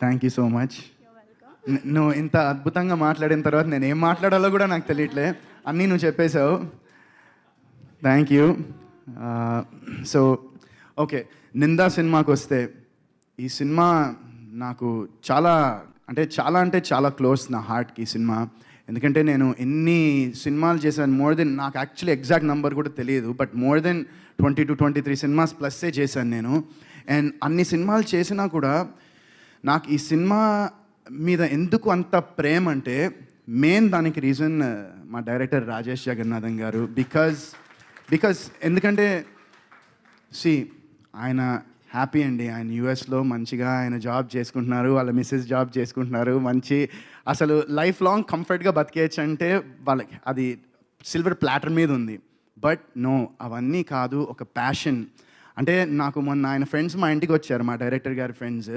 Thank you so much. నువ్వు ఇంత అద్భుతంగా మాట్లాడిన తర్వాత నేను ఏం మాట్లాడాలో కూడా నాకు తెలియట్లే, అన్నీ నువ్వు చెప్పేశావు. Thank you. So okay, Ninda సినిమాకి వస్తే, ఈ సినిమా నాకు చాలా అంటే చాలా క్లోజ్ నా హార్ట్కి ఈ సినిమా. ఎందుకంటే నేను ఎన్ని సినిమాలు చేశాను, మోర్ దెన్, నాకు యాక్చువల్లీ ఎగ్జాక్ట్ నెంబర్ కూడా తెలియదు, బట్ మోర్ దెన్ 22-23 సినిమాస్ ప్లస్సే చేశాను నేను. అండ్ అన్ని సినిమాలు చేసినా కూడా నాకు ఈ సినిమా మీద ఎందుకు అంత ప్రేమ అంటే, మెయిన్ దానికి రీజన్ మా డైరెక్టర్ రాజేష్ జగన్నాథన్ గారు. బికాజ్ ఎందుకంటే ఆయన హ్యాపీ అండి, ఆయన యూఎస్లో మంచిగా ఆయన జాబ్ చేసుకుంటున్నారు, వాళ్ళ మిస్సెస్ జాబ్ చేసుకుంటున్నారు, మంచి అసలు లైఫ్ లాంగ్ కంఫర్ట్గా బతికేయచ్చు అంటే వాళ్ళకి అది సిల్వర్ ప్లాటర్ మీద ఉంది. బట్ నో, అవన్నీ కాదు, ఒక ప్యాషన్. అంటే నాకు మొన్న ఆయన ఫ్రెండ్స్ మా ఇంటికి వచ్చారు, మా డైరెక్టర్ గారి ఫ్రెండ్స్.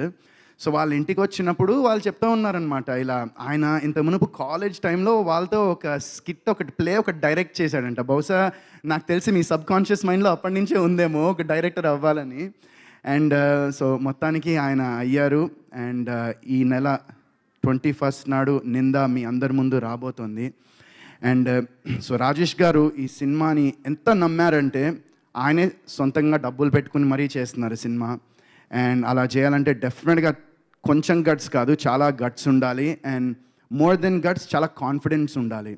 సో వాళ్ళ ఇంటికి వచ్చినప్పుడు వాళ్ళు చెప్తూ ఉన్నారనమాట, ఇలా ఆయన ఇంత మునుపు కాలేజ్ టైంలో వాళ్ళతో ఒక స్కిట్ ఒకటి డైరెక్ట్ చేశాడంట. బహుశా నాకు తెలిసి మీ సబ్ కాన్షియస్ మైండ్లో అప్పటి నుంచే ఉందేమో ఒక డైరెక్టర్ అవ్వాలని. అండ్ సో మొత్తానికి ఆయన అయ్యారు. అండ్ ఈ నెల 21 నాడు నింద మీ అందరి ముందు రాబోతోంది. అండ్ సో రాజేష్ గారు ఈ సినిమాని ఎంత నమ్మారంటే, ఆయనే సొంతంగా డబ్బులు పెట్టుకుని మరీ చేస్తున్నారు సినిమా. అండ్ అలా చేయాలంటే డెఫినెట్గా కొంచెం గట్స్ కాదు, చాలా గట్స్ ఉండాలి. అండ్ మోర్ దెన్ గట్స్, చాలా కాన్ఫిడెన్స్ ఉండాలి.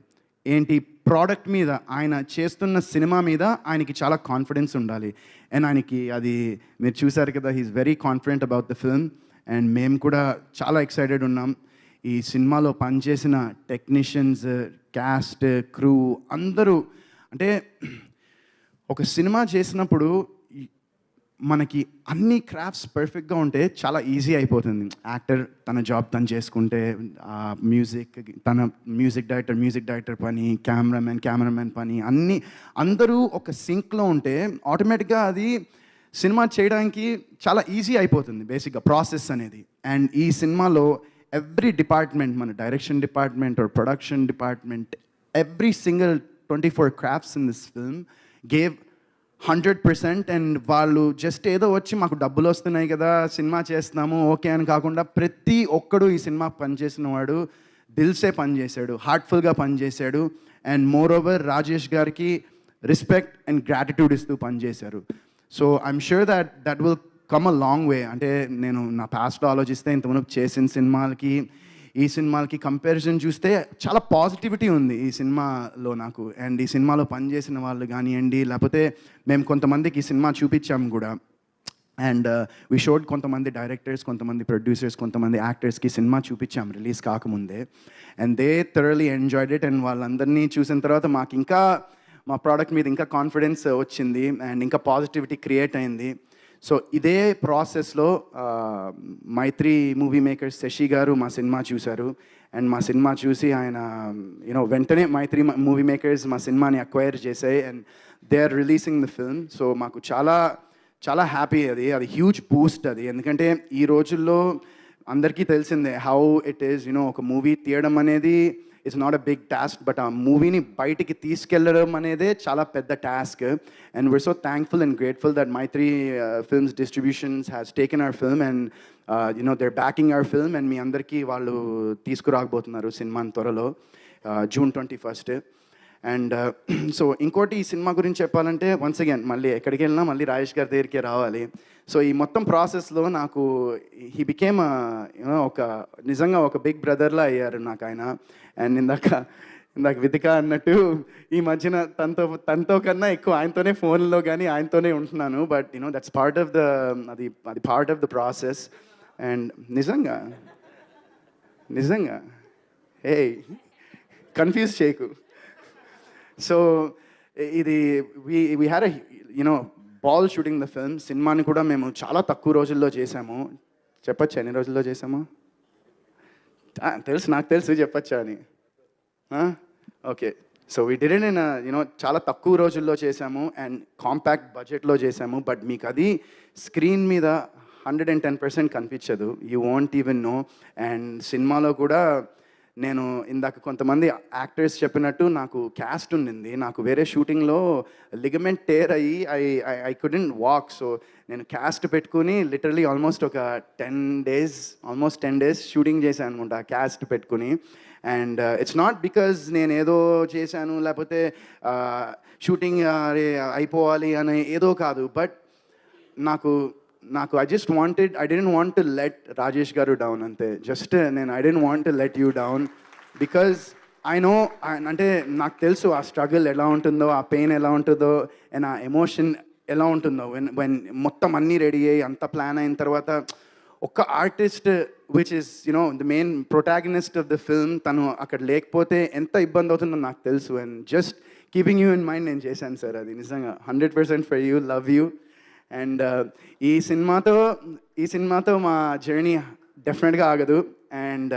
ఏంటి, ప్రోడక్ట్ మీద, ఆయన చేస్తున్న సినిమా మీద ఆయనకి చాలా కాన్ఫిడెన్స్ ఉండాలి. అండ్ ఆయనకి అది మీరు చూసారు కదా, he's very confident about the film. And మేము కూడా చాలా ఎక్సైటెడ్ ఉన్నాం. ఈ సినిమాలో పనిచేసిన టెక్నీషియన్స్, క్యాస్ట్, క్రూ అందరూ, అంటే ఒక సినిమా చేసినప్పుడు మనకి అన్ని క్రాఫ్ట్స్ పర్ఫెక్ట్గా ఉంటే చాలా ఈజీ అయిపోతుంది. యాక్టర్ తన జాబ్ తను చేసుకుంటే, మ్యూజిక్ డైరెక్టర్ పని, కెమెరామెన్ పని, అందరూ ఒక సింక్లో ఉంటే ఆటోమేటిక్గా అది సినిమా చేయడానికి చాలా ఈజీ అయిపోతుంది బేసిక్గా ప్రాసెస్ అనేది. అండ్ ఈ సినిమాలో ఎవ్రీ డిపార్ట్మెంట్, మన direction department or production department, every single 24 crafts in this film gave 100%. And వాళ్ళు జస్ట్ ఏదో వచ్చి మాకు డబ్బులు వస్తున్నాయి కదా సినిమా చేస్తున్నాము ఓకే అని కాకుండా, ప్రతి ఒక్కడు ఈ సినిమా పనిచేసిన వాడు దిల్సే పనిచేశాడు, హార్ట్ఫుల్గా పనిచేశాడు. అండ్ మోర్ ఓవర్ రాజేష్ గారికి రెస్పెక్ట్ అండ్ గ్రాటిట్యూడ్ ఇస్తూ పనిచేశారు. So I'm sure that will come a long way. అంటే నేను నా పాస్ట్లో ఆలోచిస్తే, ఇంతకుముందు చేసిన సినిమాలకి ఈ సినిమాలకి కంపారిజన్ చూస్తే చాలా పాజిటివిటీ ఉంది ఈ సినిమాలో నాకు. అండ్ ఈ సినిమాలో పనిచేసిన వాళ్ళు కానివ్వండి, లేకపోతే మేము కొంతమందికి ఈ సినిమా చూపించాము కూడా. అండ్ వి షోడ్ కొంతమంది డైరెక్టర్స్, కొంతమంది ప్రొడ్యూసర్స్, కొంతమంది యాక్టర్స్కి సినిమా చూపించాము రిలీజ్ కాకముందే. And they thoroughly enjoyed it. And వాళ్ళందరినీ చూసిన తర్వాత మాకు ఇంకా మా ప్రోడక్ట్ మీద ఇంకా కాన్ఫిడెన్స్ వచ్చింది అండ్ ఇంకా పాజిటివిటీ క్రియేట్ అయింది. సో ఇదే ప్రాసెస్లో మైత్రి మూవీ మేకర్స్ శశి గారు మా సినిమా చూశారు. అండ్ మా సినిమా చూసి ఆయన వెంటనే మైత్రి మూవీ మేకర్స్ మా సినిమాని అక్వైర్ చేశాయి. And they are releasing the film. So మాకు చాలా చాలా హ్యాపీ, అది హ్యూజ్ బూస్ట్ అది. ఎందుకంటే ఈ రోజుల్లో అందరికీ తెలిసిందే హౌ ఇట్ ఈస్, ఒక మూవీ తీయడం అనేది it's not a big task, but ఆ మూవీని బయటికి తీసుకెళ్ళడం అనేదే చాలా పెద్ద task. And we are so thankful and grateful that Mythri films distributions has taken our film and their backing our film. And మీ అందరికీ వాళ్ళు తీసుకురాకపోతున్నారు సినిమాని త్వరలో, June 21. అండ్ సో ఇంకోటి ఈ సినిమా గురించి చెప్పాలంటే, వన్స్ అగైన్ మళ్ళీ ఎక్కడికి వెళ్ళినా మళ్ళీ రాజేష్ గారి దగ్గరికే రావాలి. సో ఈ మొత్తం ప్రాసెస్లో నాకు హీ బికేమ్ నిజంగా ఒక బిగ్ బ్రదర్లా అయ్యారు నాకు ఆయన. అండ్ ఇందాక వితిక అన్నట్టు ఈ మధ్యన తనతో కన్నా ఎక్కువ ఆయనతోనే ఫోన్లో కానీ ఆయనతోనే ఉంటున్నాను. బట్ దట్స్ పార్ట్ ఆఫ్ అది part of the process. And నిజంగా హే కన్ఫ్యూజ్ చేయకు. సో ఇది we had ball shooting the film. సినిమాని కూడా మేము చాలా తక్కువ రోజుల్లో చేసాము. చెప్పచ్చా ఎన్ని రోజుల్లో చేసాము? నాకు తెలుసు చెప్పచ్చా అని. Okay, so we did it in చాలా తక్కువ రోజుల్లో చేసాము అండ్ కాంపాక్ట్ బడ్జెట్లో చేసాము. బట్ మీకు అది స్క్రీన్ మీద 110% కనిపించదు, you want even know. And సినిమాలో కూడా నేను ఇందాక కొంతమంది యాక్టర్స్ చెప్పినట్టు నాకు క్యాస్ట్ ఉండింది. నాకు వేరే షూటింగ్‌లో లిగమెంట్ టేర్ అయ్యి ఐ కుడెంట్ వాక్. సో నేను క్యాస్ట్ పెట్టుకొని లిటరల్లీ ఆల్మోస్ట్ ఒక 10 డేస్ షూటింగ్ చేశాను అనుకుంటా క్యాస్ట్ పెట్టుకొని. అండ్ ఇట్స్ నాట్ బికాజ్ నేనేదో చేశాను లేకపోతే షూటింగ్ అయిపోవాలి అని ఏదో కాదు. బట్ నాకు I didn't want to let Rajesh గారు డౌన్ అంతే. Just I didn't want to let you down because I know, అంటే నాకు తెలుసు ఆ స్ట్రగుల్ ఎలా ఉంటుందో, ఆ పెయిన్ ఎలా ఉంటుందో, అండ్ ఆ ఎమోషన్ ఎలా ఉంటుందో వెన్ మొత్తం అన్నీ రెడీ అయ్యి అంత ప్లాన్ అయిన తర్వాత ఒక్క artist which is the main protagonist of the film తను అక్కడ లేకపోతే ఎంత ఇబ్బంది అవుతుందో నాకు తెలుసు. And just keeping you in mind నేను చేశాను సార్ అది నిజంగా 100% for you, love you. And ఈ సినిమాతో మా జర్నీ డెఫినెట్గా ఆగదు. అండ్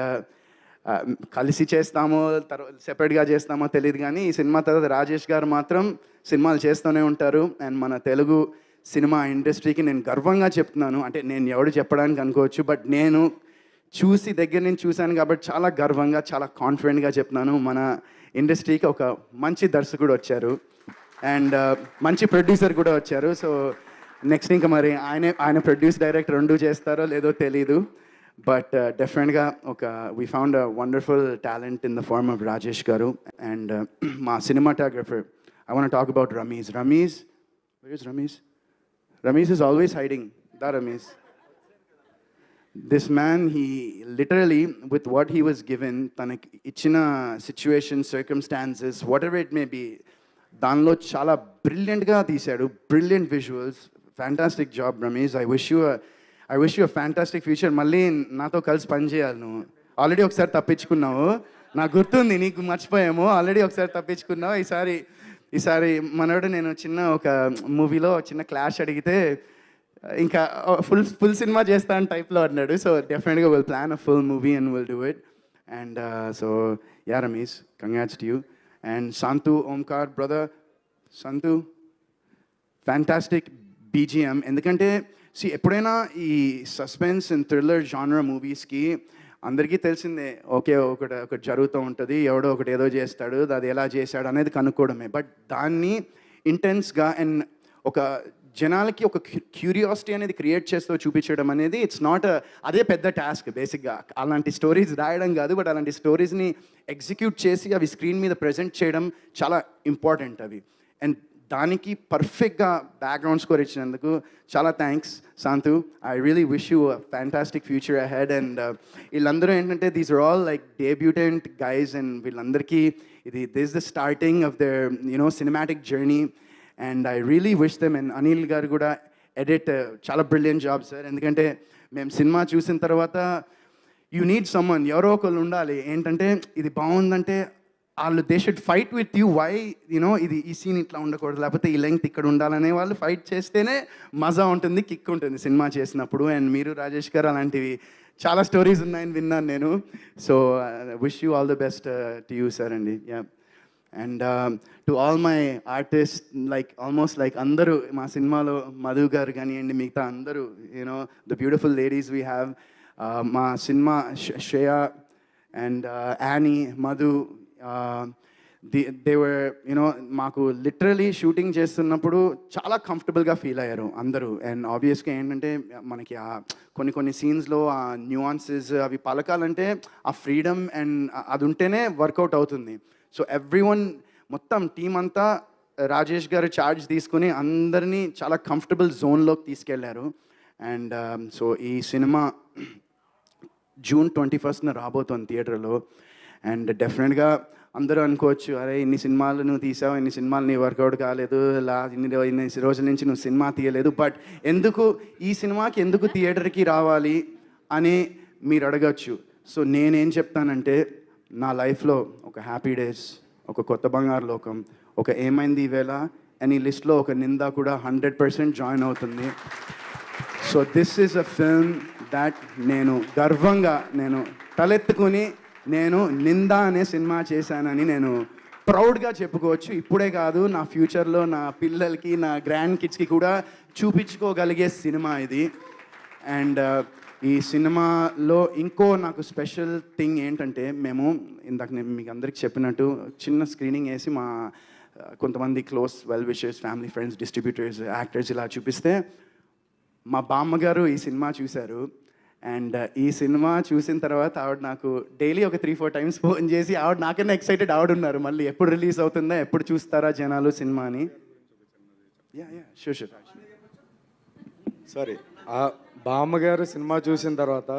కలిసి చేస్తామో తర్వాత సెపరేట్గా చేస్తామో తెలియదు, కానీ ఈ సినిమా తర్వాత రాజేష్ గారు మాత్రం సినిమాలు చేస్తూనే ఉంటారు. అండ్ మన తెలుగు సినిమా ఇండస్ట్రీకి నేను గర్వంగా చెప్తున్నాను. అంటే నేను ఎవడు చెప్పడానికి అనుకోవచ్చు, బట్ నేను దగ్గర నుంచి చూశాను కాబట్టి చాలా గర్వంగా, చాలా కాన్ఫిడెంట్గా చెప్తున్నాను. మన ఇండస్ట్రీకి ఒక మంచి దర్శకుడు వచ్చారు అండ్ మంచి ప్రొడ్యూసర్ కూడా వచ్చారు. సో నెక్స్ట్ ఇంకా మరి ఆయన ప్రొడ్యూస్ డైరెక్ట్ రెండు చేస్తారో లేదో తెలీదు. బట్ డెఫినెట్గా we found a wonderful talent in the form of Rajesh గారు. అండ్ మా cinematographer, I want talk about Rameez. Ramesh is always hiding. Ramesh. This man, he literally, with what he was given, tanaki ichina situation, circumstances, whatever it may be, danlo chala brilliant ga teesadu, brilliant visuals, fantastic job Ramesh. I wish you a fantastic future. Malli nato kalsi pani cheyali nu. Already okkasari tappichukunnavu, నాకు గుర్తుంది, నీకు మర్చిపోయాము. Already ఒకసారి తప్పించుకున్నావు. ఈసారి మనోడు నేను ఒక మూవీలో చిన్న క్లాష్ అడిగితే ఇంకా ఫుల్ సినిమా చేస్తాను టైప్లో అన్నాడు. సో డెఫినెట్గా will plan a full movie and will do it. And so yeah Ramesh, congrats to you. And Santhu Omkar brother, Santhu fantastic BGM. ఎందుకంటే ఎప్పుడైనా ఈ సస్పెన్స్ అండ్ థ్రిల్లర్ జానర్ మూవీస్కి అందరికీ తెలిసిందే, ఒకటి జరుగుతూ ఉంటుంది, ఎవడో ఒకటి ఏదో చేస్తాడు, అది ఎలా చేశాడు అనేది కనుక్కోవడమే. బట్ దాన్ని ఇంటెన్స్గా అండ్ జనాలకి ఒక క్యూరియాసిటీ అనేది క్రియేట్ చేస్తూ చూపించడం అనేది ఇట్స్ నాట్ అదే పెద్ద టాస్క్ బేసిక్గా. అలాంటి స్టోరీస్ రాయడం కాదు, బట్ అలాంటి స్టోరీస్ని ఎగ్జిక్యూట్ చేసి అవి స్క్రీన్ మీద ప్రజెంట్ చేయడం చాలా ఇంపార్టెంట్ అవి. అండ్ దానికి పర్ఫెక్ట్గా బ్యాక్గ్రౌండ్ స్కోర్ ఇచ్చినందుకు చాలా thanks Shanthu. I really wish you a fantastic future ahead. And వీళ్ళందరూ ఏంటంటే these are all like debutant guys and వీళ్ళందరికీ this the starting of their cinematic journey. And I really wish them. And Anil garu కూడా edit చాలా brilliant job sir. ఎందుకంటే మేము cinema చూసిన తర్వాత you need someone, ఎవరో ఒకళ్ళు ఉండాలి ఏంటంటే ఇది బాగుందంటే వాళ్ళు they should fight with you. Why ఈ సీన్ ఇట్లా ఉండకూడదు, లేకపోతే ఈ లెంగ్త్ ఇక్కడ ఉండాలనే వాళ్ళు ఫైట్ చేస్తేనే మజా ఉంటుంది, కిక్ ఉంటుంది సినిమా చేసినప్పుడు. అండ్ మీరు రాజేష్ గారు అలాంటివి చాలా స్టోరీస్ ఉన్నాయని విన్నాను నేను. So wish you all the best to you sir అండి. Yeah. And to all my artist, almost అందరూ మా సినిమాలో మధు గారు కానివ్వండి, మిగతా అందరూ the beautiful ladies we have. మా సినిమా Shreya and Annie, Madhu, they were మాకు లిటరలీ షూటింగ్ చేస్తున్నప్పుడు చాలా కంఫర్టబుల్గా ఫీల్ అయ్యారు అందరూ. అండ్ ఆబ్వియస్గా ఏంటంటే మనకి కొన్ని సీన్స్లో ఆ న్యూఆన్సెస్ అవి పలకాలంటే ఆ ఫ్రీడమ్ అండ్ అది ఉంటేనే వర్కౌట్ అవుతుంది. సో ఎవ్రీవన్ మొత్తం టీం అంతా రాజేష్ గారు ఛార్జ్ తీసుకుని అందరినీ చాలా కంఫర్టబుల్ జోన్లోకి తీసుకెళ్లారు. అండ్ సో ఈ సినిమా June 21st రాబోతోంది థియేటర్లో. అండ్ డెఫినెట్గా అందరూ అనుకోవచ్చు, అరే ఇన్ని సినిమాలు నువ్వు తీసావు, ఇన్ని సినిమాలు నీ వర్కౌట్ కాలేదు, ఇన్ని రోజుల నుంచి నువ్వు సినిమా తీయలేదు, బట్ ఈ సినిమాకి ఎందుకు థియేటర్కి రావాలి అని మీరు అడగచ్చు. సో నేనేం చెప్తానంటే నా లైఫ్లో ఒక హ్యాపీ డేస్, ఒక కొత్త బంగారు లోకం, ఒక ఏమైంది ఈవేళ అని లిస్ట్లో ఒక నింద కూడా 100% జాయిన్ అవుతుంది. So this is a film that నేను గర్వంగా తలెత్తుకుని నింద అనే సినిమా చేశానని నేను ప్రౌడ్గా చెప్పుకోవచ్చు. ఇప్పుడే కాదు, నా ఫ్యూచర్లో నా పిల్లలకి, నా గ్రాండ్ కిడ్స్కి కూడా చూపించుకోగలిగే సినిమా ఇది. అండ్ ఈ సినిమాలో ఇంకో నాకు స్పెషల్ థింగ్ ఏంటంటే మేము ఇందాక నేను మీకు అందరికి చెప్పినట్టు చిన్న స్క్రీనింగ్ వేసి మా కొంతమంది close well wishers family friends distributors actors ఇలా చూపిస్తే మా బామ్మగారు ఈ సినిమా చూశారు. అండ్ ఈ సినిమా చూసిన తర్వాత ఆవిడ నాకు డైలీ ఒక 3-4 టైమ్స్ ఫోన్ చేసి ఆవిడ నాకన్నా ఎక్సైటెడ్ ఆవిడ ఉన్నారు, మళ్ళీ ఎప్పుడు రిలీజ్ అవుతుందా, ఎప్పుడు చూస్తారా జనాలు సినిమా అని. షూర్. సారీ, ఆ బామ్మగారు సినిమా చూసిన తర్వాత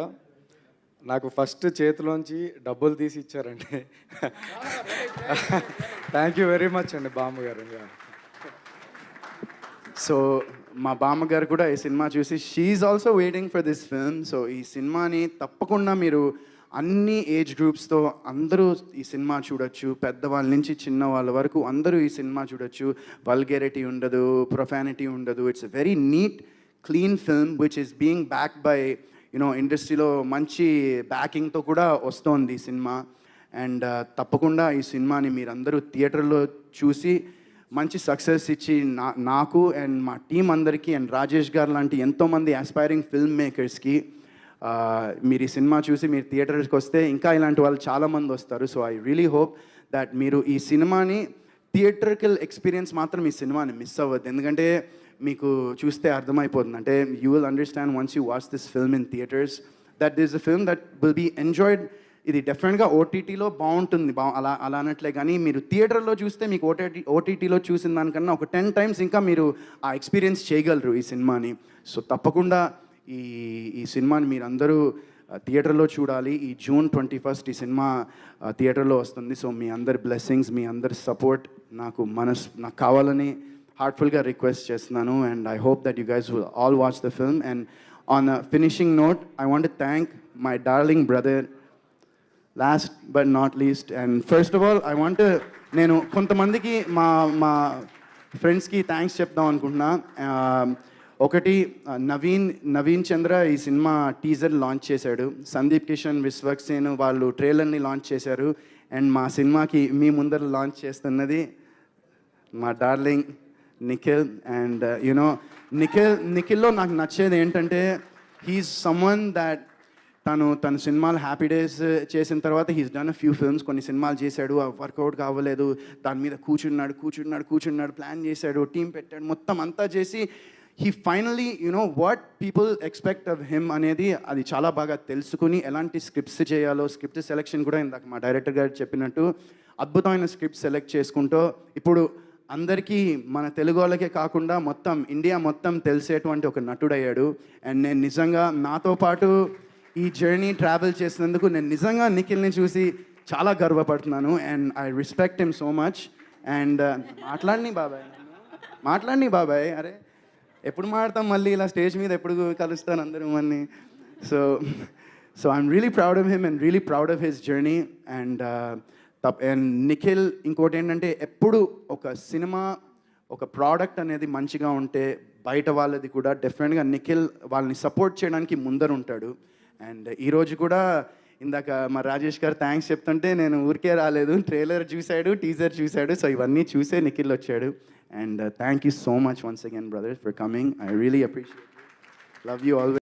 నాకు ఫస్ట్ చేతిలోంచి డబ్బులు తీసి ఇచ్చారండి. థ్యాంక్ యూ వెరీ మచ్ అండి బామ్మగారు. సో మా బామ్మగారు కూడా ఈ సినిమా చూసి she also waiting for this film. So ఈ సినిమాని తప్పకుండా మీరు అన్ని ఏజ్ గ్రూప్స్తో అందరూ ఈ సినిమా చూడొచ్చు, పెద్దవాళ్ళ నుంచి చిన్న వాళ్ళ వరకు అందరూ ఈ సినిమా చూడొచ్చు. వల్గేరిటీ ఉండదు, ప్రొఫానిటీ ఉండదు. It's a very neat clean film which is being backed by ఇండస్ట్రీలో మంచి బ్యాకింగ్తో కూడా వస్తోంది ఈ సినిమా. అండ్ తప్పకుండా ఈ సినిమాని మీరందరూ థియేటర్లో చూసి మంచి సక్సెస్ ఇచ్చి నాకు అండ్ మా టీం అందరికీ అండ్ రాజేష్ గారు లాంటి ఎంతోమంది ఆస్పైరింగ్ ఫిల్మ్ మేకర్స్కి మీరు ఈ సినిమా చూసి మీరు థియేటర్స్కి వస్తే ఇంకా ఇలాంటి వాళ్ళు చాలామంది వస్తారు. So I really hope that మీరు ఈ సినిమాని థియేటర్కల్ ఎక్స్పీరియన్స్ మాత్రం ఈ సినిమాని మిస్ అవ్వద్దు. ఎందుకంటే మీకు చూస్తే అర్థమైపోతుంది, అంటే you will understand once you watch this film in theatres that this a film that will be enjoyed. ఇది డెఫినెట్గా ఓటీటీలో బాగుంటుంది, అలా అనట్లే, కానీ మీరు థియేటర్లో చూస్తే మీకు ఓటీటీలో చూసిన దానికన్నా ఒక 10 టైమ్స్ ఇంకా మీరు ఆ ఎక్స్పీరియన్స్ చేయగలరు ఈ సినిమాని. సో తప్పకుండా ఈ సినిమాని మీరు అందరూ థియేటర్లో చూడాలి. ఈ June 21 ఈ సినిమా థియేటర్లో వస్తుంది. సో మీ అందరి బ్లెస్సింగ్స్, మీ అందరి సపోర్ట్ నాకు కావాలని హార్ట్ఫుల్గా రిక్వెస్ట్ చేస్తున్నాను. And I hope that you guys will all watch the film. And on a finishing note, I want to thank my darling brother last but not least. And first of all నేను కొంతమందికి మా ఫ్రెండ్స్కి thanks చెప్దాం అనుకుంటున్నా. ఒకటి నవీన్ చంద్ర ఈ cinema teaser launch చేశాడు. సందీప్ కిషన్, విశ్వక్సేన్ వాళ్ళు ట్రైలర్ని లాంచ్ చేశారు. అండ్ మా సినిమాకి మీ ముందర లాంచ్ చేస్తున్నది మా డార్లింగ్ నిఖిల్. అండ్ నిఖిల్లో నాకు నచ్చేది ఏంటంటే హీఈస్ సమ్వన్ దాట్ తన సినిమాలు హ్యాపీ డేస్ చేసిన తర్వాత he's done a few films, కొన్ని సినిమాలు చేశాడు, వర్కౌట్ కావలేదు, దాని మీద కూర్చున్నాడు, ప్లాన్ చేశాడు, టీం పెట్టాడు, మొత్తం అంతా చేసి he finally what people expect of him అనేది అది చాలా బాగా తెలుసుకుని ఎలాంటి స్క్రిప్ట్స్ చేయాలో, స్క్రిప్ట్ సెలెక్షన్ కూడా ఇందాక మా డైరెక్టర్ గారు చెప్పినట్టు అద్భుతమైన స్క్రిప్ట్ సెలెక్ట్ చేసుకుంటూ ఇప్పుడు అందరికీ మన తెలుగు వాళ్ళకే కాకుండా మొత్తం ఇండియా మొత్తం తెలిసేటువంటి ఒక నటుడయ్యాడు. అండ్ నేను నిజంగా నాతో పాటు ఈ జర్నీ ట్రావెల్ చేసినందుకు నేను నిజంగా నిఖిల్ని చూసి చాలా గర్వపడుతున్నాను. And I respect him so much. And మాట్లాడిని బాబాయ్, అరే ఎప్పుడు మాట్లాడతాం మళ్ళీ ఇలా స్టేజ్ మీద, ఎప్పుడు కలుస్తాను అందరూ మన్ని. So I'm really proud of him and really proud of his journey. And Nikhil ఇంకోటి ఏంటంటే ఎప్పుడు ఒక సినిమా ఒక ప్రోడక్ట్ అనేది మంచిగా ఉంటే బయట వాళ్ళది కూడా డెఫినెట్గా నిఖిల్ వాళ్ళని సపోర్ట్ చేయడానికి ముందర ఉంటాడు. అండ్ ఈరోజు కూడా ఇందాక మా రాజేష్ గారు థ్యాంక్స్ చెప్తుంటే నేను ఊరికే రాలేదు, ట్రైలర్ చూశాడు, టీజర్ చూశాడు. సో ఇవన్నీ చూసే నిఖిల్ వచ్చాడు. And thank you so much once again brother for coming. I really appreciate, love you always.